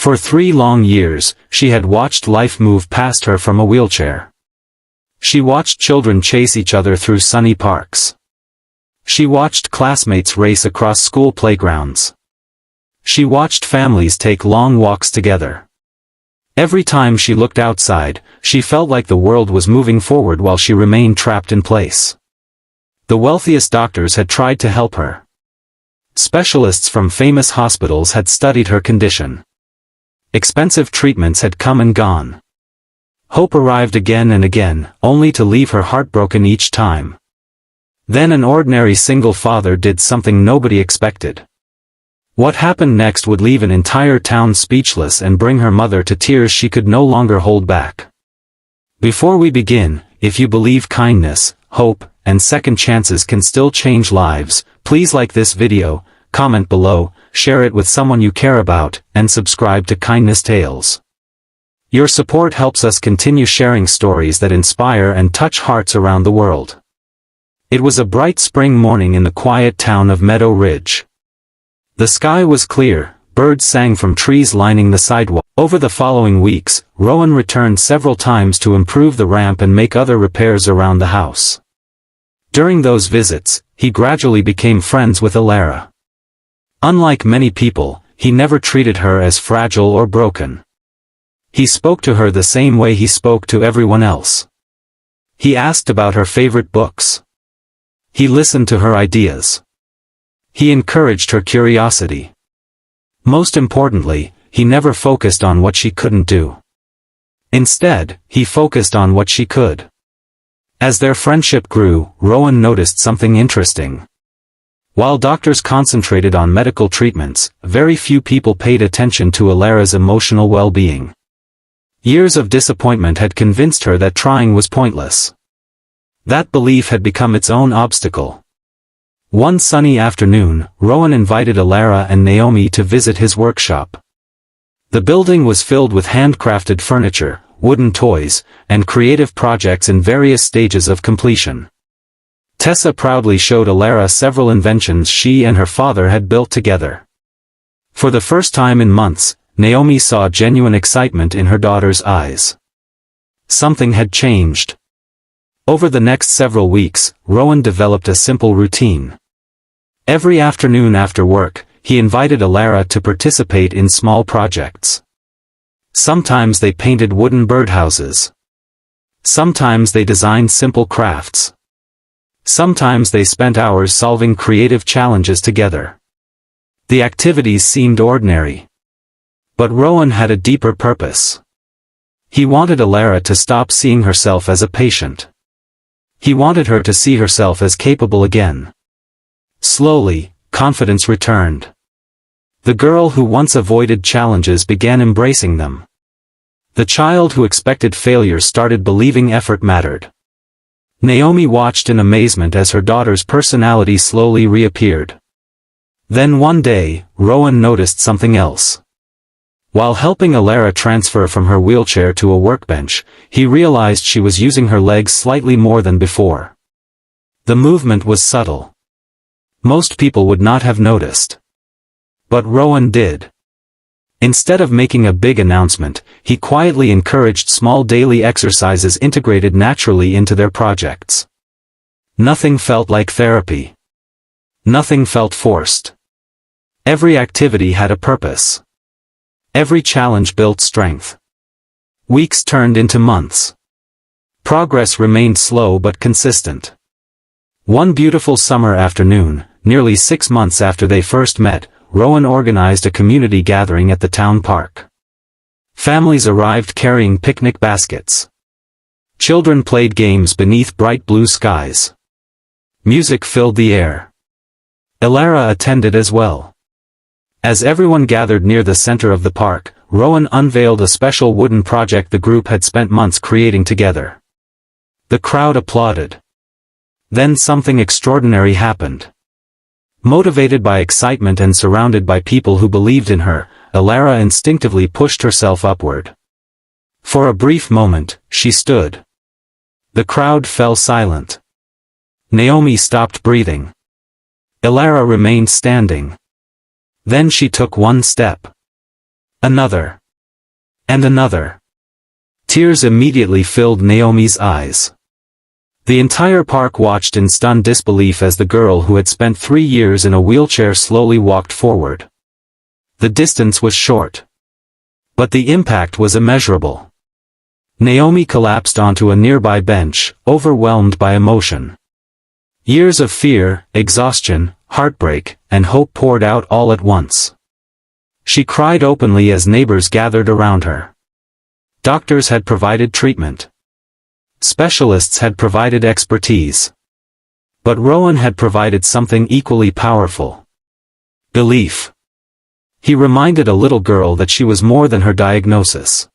For 3 long years, she had watched life move past her from a wheelchair. She watched children chase each other through sunny parks. She watched classmates race across school playgrounds. She watched families take long walks together. Every time she looked outside, she felt like the world was moving forward while she remained trapped in place. The wealthiest doctors had tried to help her. Specialists from famous hospitals had studied her condition. Expensive treatments had come and gone. Hope arrived again and again, only to leave her heartbroken each time. Then an ordinary single father did something nobody expected. What happened next would leave an entire town speechless and bring her mother to tears she could no longer hold back. Before we begin, if you believe kindness, hope, and second chances can still change lives, please like this video, comment below, share it with someone you care about, and subscribe to Kindnesstales. Your support helps us continue sharing stories that inspire and touch hearts around the world. It was a bright spring morning in the quiet town of Meadow Ridge. The sky was clear, birds sang from trees lining the sidewalk. Over the following weeks, Rowan returned several times to improve the ramp and make other repairs around the house. During those visits, he gradually became friends with Alara. Unlike many people, he never treated her as fragile or broken. He spoke to her the same way he spoke to everyone else. He asked about her favorite books. He listened to her ideas. He encouraged her curiosity. Most importantly, he never focused on what she couldn't do. Instead, he focused on what she could. As their friendship grew, Rowan noticed something interesting. While doctors concentrated on medical treatments, very few people paid attention to Alara's emotional well-being. Years of disappointment had convinced her that trying was pointless. That belief had become its own obstacle. One sunny afternoon, Rowan invited Alara and Naomi to visit his workshop. The building was filled with handcrafted furniture, wooden toys, and creative projects in various stages of completion. Tessa proudly showed Alara several inventions she and her father had built together. For the first time in months, Naomi saw genuine excitement in her daughter's eyes. Something had changed. Over the next several weeks, Rowan developed a simple routine. Every afternoon after work, he invited Alara to participate in small projects. Sometimes they painted wooden birdhouses. Sometimes they designed simple crafts. Sometimes they spent hours solving creative challenges together. The activities seemed ordinary. But Rowan had a deeper purpose. He wanted Alara to stop seeing herself as a patient. He wanted her to see herself as capable again. Slowly, confidence returned. The girl who once avoided challenges began embracing them. The child who expected failure started believing effort mattered. Naomi watched in amazement as her daughter's personality slowly reappeared. Then one day, Rowan noticed something else. While helping Alara transfer from her wheelchair to a workbench, he realized she was using her legs slightly more than before. The movement was subtle. Most people would not have noticed. But Rowan did. Instead of making a big announcement, he quietly encouraged small daily exercises integrated naturally into their projects. Nothing felt like therapy. Nothing felt forced. Every activity had a purpose. Every challenge built strength. Weeks turned into months. Progress remained slow but consistent. One beautiful summer afternoon, nearly 6 months after they first met, Rowan organized a community gathering at the town park. Families arrived carrying picnic baskets. Children played games beneath bright blue skies. Music filled the air. Alara attended as well. As everyone gathered near the center of the park, Rowan unveiled a special wooden project the group had spent months creating together. The crowd applauded. Then something extraordinary happened. Motivated by excitement and surrounded by people who believed in her, Alara instinctively pushed herself upward. For a brief moment, she stood. The crowd fell silent. Naomi stopped breathing. Alara remained standing. Then she took one step. Another. And another. Tears immediately filled Naomi's eyes. The entire park watched in stunned disbelief as the girl who had spent 3 years in a wheelchair slowly walked forward. The distance was short. But the impact was immeasurable. Naomi collapsed onto a nearby bench, overwhelmed by emotion. Years of fear, exhaustion, heartbreak, and hope poured out all at once. She cried openly as neighbors gathered around her. Doctors had provided treatment. Specialists had provided expertise. But Rowan had provided something equally powerful. Belief. He reminded a little girl that she was more than her diagnosis.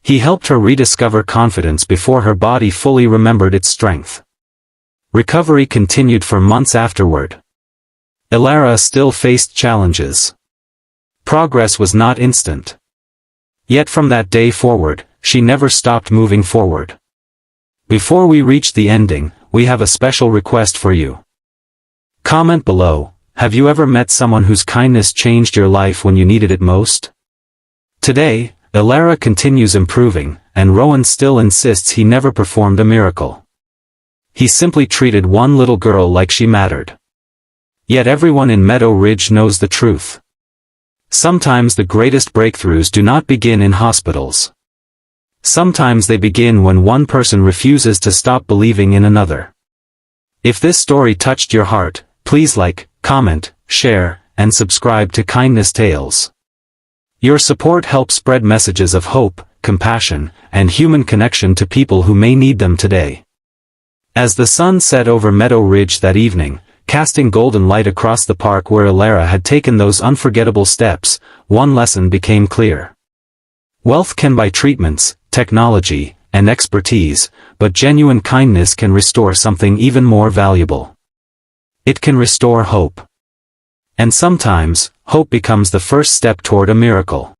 He helped her rediscover confidence before her body fully remembered its strength. Recovery continued for months afterward. Ilara still faced challenges. Progress was not instant. Yet from that day forward, she never stopped moving forward. Before we reach the ending, we have a special request for you. Comment below, have you ever met someone whose kindness changed your life when you needed it most? Today, Ilara continues improving, and Rowan still insists he never performed a miracle. He simply treated one little girl like she mattered. Yet everyone in Meadow Ridge knows the truth. Sometimes the greatest breakthroughs do not begin in hospitals. Sometimes they begin when one person refuses to stop believing in another. If this story touched your heart, please like, comment, share, and subscribe to Kindness Tales. Your support helps spread messages of hope, compassion, and human connection to people who may need them today. As the sun set over Meadow Ridge that evening, casting golden light across the park where Ilara had taken those unforgettable steps, one lesson became clear. Wealth can buy treatments, technology, and expertise, but genuine kindness can restore something even more valuable. It can restore hope. And sometimes, hope becomes the first step toward a miracle.